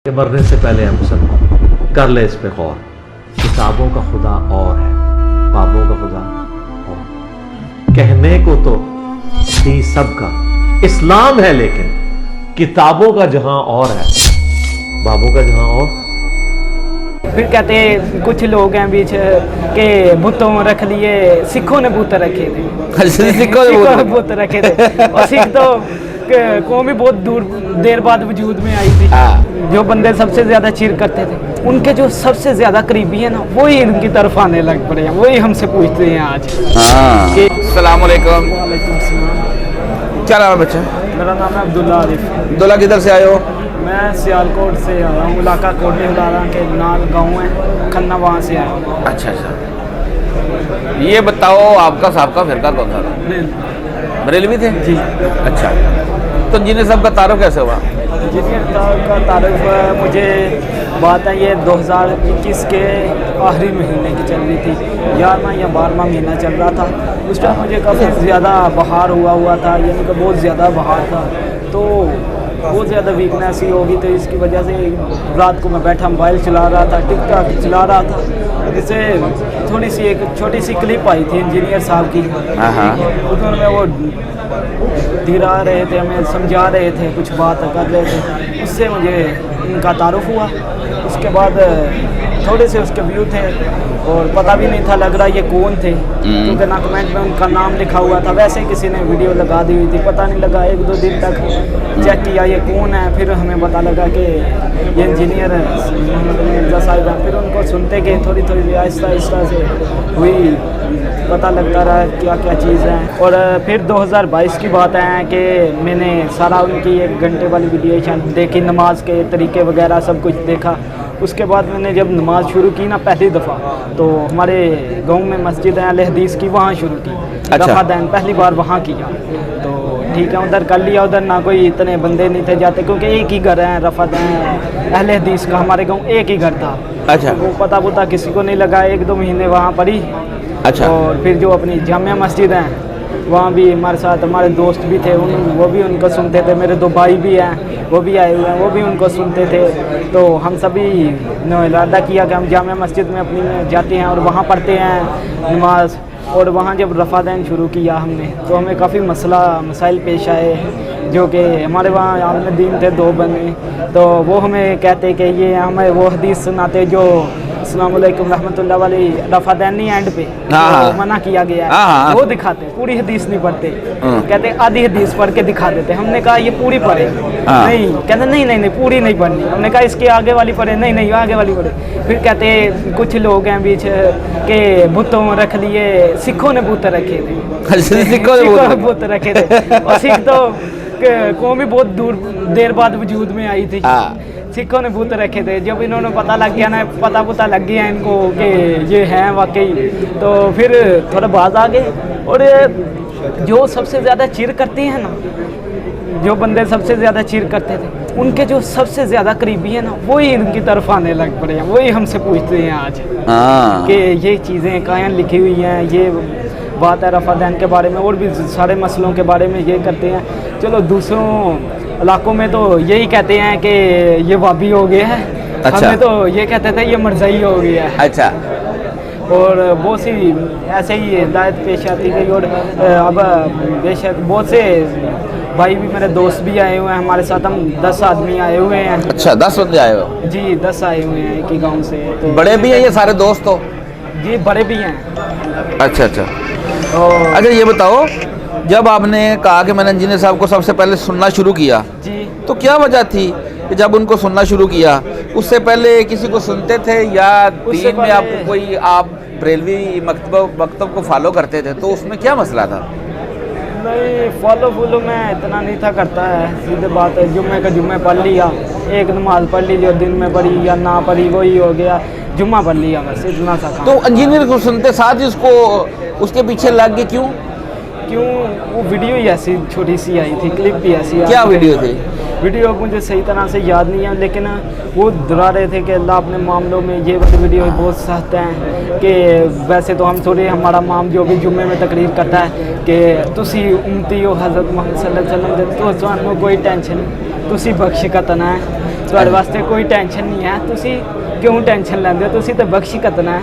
کہ مرنے سے پہلے ہے مسلمان، کر لے اس پہ غور۔ کتابوں کا خدا اور ہے، بابوں کا خدا اور۔ کہنے کو تو تھی سب کا اسلام ہے، لیکن کتابوں کا جہاں اور ہے، بابوں کا جہاں اور۔ پھر کہتے کچھ لوگ ہیں بیچ کہ بتوں رکھ لیے، سکھوں نے بت رکھے تھے، سکھوں نے بت رکھے تھے، اور سکھ تو قوم بہت دیر بعد وجود میں آئی تھی۔ جو بندے سب سے زیادہ چیر کرتے تھے، ان کے جو سب سے زیادہ قریبی ہیں نا، وہی ان کی طرف آنے لگ پڑے ہیں، وہی ہم سے پوچھتے ہیں آج۔ السلام علیکم۔ وعلیکم السلام۔ کیا نام ہے بچہ؟ میرا نام ہے عبداللہ عارف۔ عبداللہ کدھر سے آئے ہو؟ میں سیالکوٹ سے آیا ہوں، علاقہ کوٹلی ہلارا کے نال گاؤں ہے کھنہ، وہاں سے آیا ہوں۔ اچھا اچھا، یہ بتاؤ آپ کا صاحب کا فرقہ کون سا تھا؟ بریلوی تھے؟ جی۔ اچھا، تو انجینئر صاحب کا تعارف کیسے ہوا؟ انجینئر صاحب کا تعارف مجھے بات ہے یہ 2021 کے آخری مہینے کی چل رہی تھی، 11واں یا 12واں مہینہ چل رہا تھا۔ اس ٹائم مجھے کافی زیادہ بخار ہوا تھا، یعنی کہ بہت زیادہ بخار تھا، تو بہت زیادہ ویکنیس ہی ہوگی، تو اس کی وجہ سے رات کو میں بیٹھا موبائل چلا رہا تھا، ٹک ٹاک چلا رہا تھا، جس سے تھوڑی سی ایک چھوٹی سی کلپ آئی تھی انجینئر صاحب کی، اس میں وہ دھیرا رہے تھے، ہمیں سمجھا رہے تھے، کچھ بات کر رہے تھے، اس سے مجھے ان کا تعارف ہوا۔ اس کے بعد تھوڑے سے اس کے ویو تھے، اور پتہ بھی نہیں تھا لگ رہا یہ کون تھے، کیونکہ نہ کمنٹ میں ان کا نام لکھا ہوا تھا، ویسے کسی نے ویڈیو لگا دی ہوئی تھی، پتہ نہیں لگا، 1-2 دن تک چیک کیا یہ کون ہے، پھر ہمیں پتہ لگا کہ یہ انجینئر محمد مرزا صاحب ہیں۔ پھر ان کو سنتے گئے، تھوڑی آہستہ آہستہ سے ہوئی، پتہ لگتا رہا کیا کیا چیز ہیں۔ اور پھر 2022 کی بات ہے کہ میں نے سارا ان کی 1 گھنٹے والی ویڈیو دیکھی، نماز کے طریقے وغیرہ سب کچھ دیکھا۔ اس کے بعد میں نے جب نماز شروع کی نا پہلی دفعہ، تو ہمارے گاؤں میں مسجد ہے اہل حدیث کی، وہاں شروع کی، رفع دین پہلی بار وہاں کیا، تو ٹھیک ہے ادھر کر لیا، ادھر نہ کوئی اتنے بندے نہیں تھے جاتے، کیونکہ ایک ہی گھر ہے رفع دین اہل حدیث کا، ہمارے گاؤں ایک ہی گھر تھا۔ اچھا، وہ پتہ کسی کو نہیں لگا، 1-2 مہینے وہاں پڑھی۔ اچھا، اور پھر جو اپنی جامعہ مسجد ہیں، وہاں بھی ہمارے ساتھ ہمارے دوست بھی تھے، وہ بھی ان کو سنتے تھے، میرے 2 بھائی بھی ہیں، وہ بھی آئے ہوئے ہیں، وہ بھی ان کو سنتے تھے، تو ہم سبھی نے ارادہ کیا کہ ہم جامعہ مسجد میں اپنی جاتے ہیں اور وہاں پڑھتے ہیں نماز۔ اور وہاں جب رفع دین شروع کیا ہم نے، تو ہمیں کافی مسائل پیش آئے، جو کہ ہمارے وہاں عالم دین تھے 2 بندے، تو وہ ہمیں کہتے کہ یہ ہمیں وہ حدیث سناتے جو السلام علیکم رحمۃ اللہ والی رفع دین نہیں اینڈ پہ منع کیا گیا ہے، وہ دکھاتے، پوری حدیث نہیں پڑھتے، کہتے آدھی حدیث پڑھ کے دکھا دیتے۔ ہم نے کہا یہ پوری پڑھے، نہیں کہتے نہیں پوری نہیں پڑھنی، ہم نے کہا اس کے آگے والی پڑھے، نہیں آگے والی پڑھے۔ پھر کہتے کچھ لوگ ہیں بیچ کہ بتوں رکھ لیے، سکھوں نے بت رکھے تھے، سکھوں نے بت رکھے تھے، اور سکھ تو قوم بہت دیر بعد وجود میں آئی تھی، سکھوں نے بت رکھے تھے۔ جب انہوں نے پتہ لگ گیا نا، پتہ لگ گیا ان کو کہ یہ ہیں واقعی، تو پھر تھوڑا باز آ گئے۔ اور جو سب سے زیادہ چیر کرتے ہیں نا، جو بندے سب سے زیادہ چیر کرتے تھے، ان کے جو سب سے زیادہ قریبی ہیں نا، وہی ان کی طرف آنے لگ پڑے ہیں، وہی ہم سے پوچھتے ہیں آج کہ یہ چیزیں کہاں لکھی ہوئی ہیں، یہ بات ہے رفع دین کے بارے میں، اور بھی سارے مسئلوں کے بارے میں یہ کرتے ہیں۔ چلو دوسروں علاقوں میں تو یہی کہتے ہیں کہ یہ وابی ہو گیا ہے، ہمیں تو یہ کہتے تھے یہ مرزائی ہو گیا ہے۔ اچھا، اور بہت سی ایسے ہی ہدایت پیش آتی گئی، اور اب بے شک بہت سے بھائی بھی، میرے دوست بھی آئے ہوئے ہیں ہمارے ساتھ، ہم 10 آدمی آئے ہوئے ہیں۔ اچھا، 10 بندے آئے ہو؟ جی 10 آئے ہوئے ہیں ایک ہی گاؤں سے۔ تو بڑے بھی ہیں یہ سارے دوست ہو؟ جی بڑے بھی ہیں۔ اچھا، اچھا یہ بتاؤ، جب آپ نے کہا کہ میں نے انجینئر صاحب کو سب سے پہلے سننا شروع کیا، جی تو کیا وجہ تھی کہ جب ان کو سننا شروع کیا، اس سے پہلے کسی کو سنتے تھے، یا دین میں آپ کوئی آپ بریلوی مکتب کو فالو کرتے تھے، تو اس میں کیا مسئلہ تھا؟ نہیں، فالو میں اتنا نہیں تھا کرتا ہے، سیدھے بات ہے، جمعے کا جمعہ پڑھ لیا، ایک نماز پڑھ لی، جو دن میں پڑھی یا نہ پڑھی وہی ہو گیا، جمعہ پڑھ لیا، بس اتنا سا کام۔ تو انجینئر کو سنتے ساتھ اس کے پیچھے لگ گئے، کیوں؟ وہ ویڈیو ہی ایسی چھوٹی سی آئی تھی، کلپ بھی ایسی۔ کیا ویڈیو تھی؟ ویڈیو مجھے صحیح طرح سے یاد نہیں ہے، لیکن وہ دہرا رہے تھے کہ اللہ اپنے معاملوں میں یہ ویڈیو بہت سخت ہیں، کہ ویسے تو ہم تھوڑے، ہمارا مام جو بھی جمعے میں تقریر کرتا ہے کہ تسی امتی ہو حضرت محمد صلی اللہ علیہ وسلم، تو کوئی ٹینشن نہیں، تسی بخش کا تنا ہے، ਤੁਹਾਡੇ ਵਾਸਤੇ ਕੋਈ ਟੈਨਸ਼ਨ ਨਹੀਂ ਹੈ, ਤੁਸੀਂ ਕਿਉਂ ਟੈਨਸ਼ਨ ਲੈਂਦੇ ਹੋ, ਤੁਸੀਂ ਤਾਂ ਬਖਸ਼ ਕਤਨਾ ਹੈ,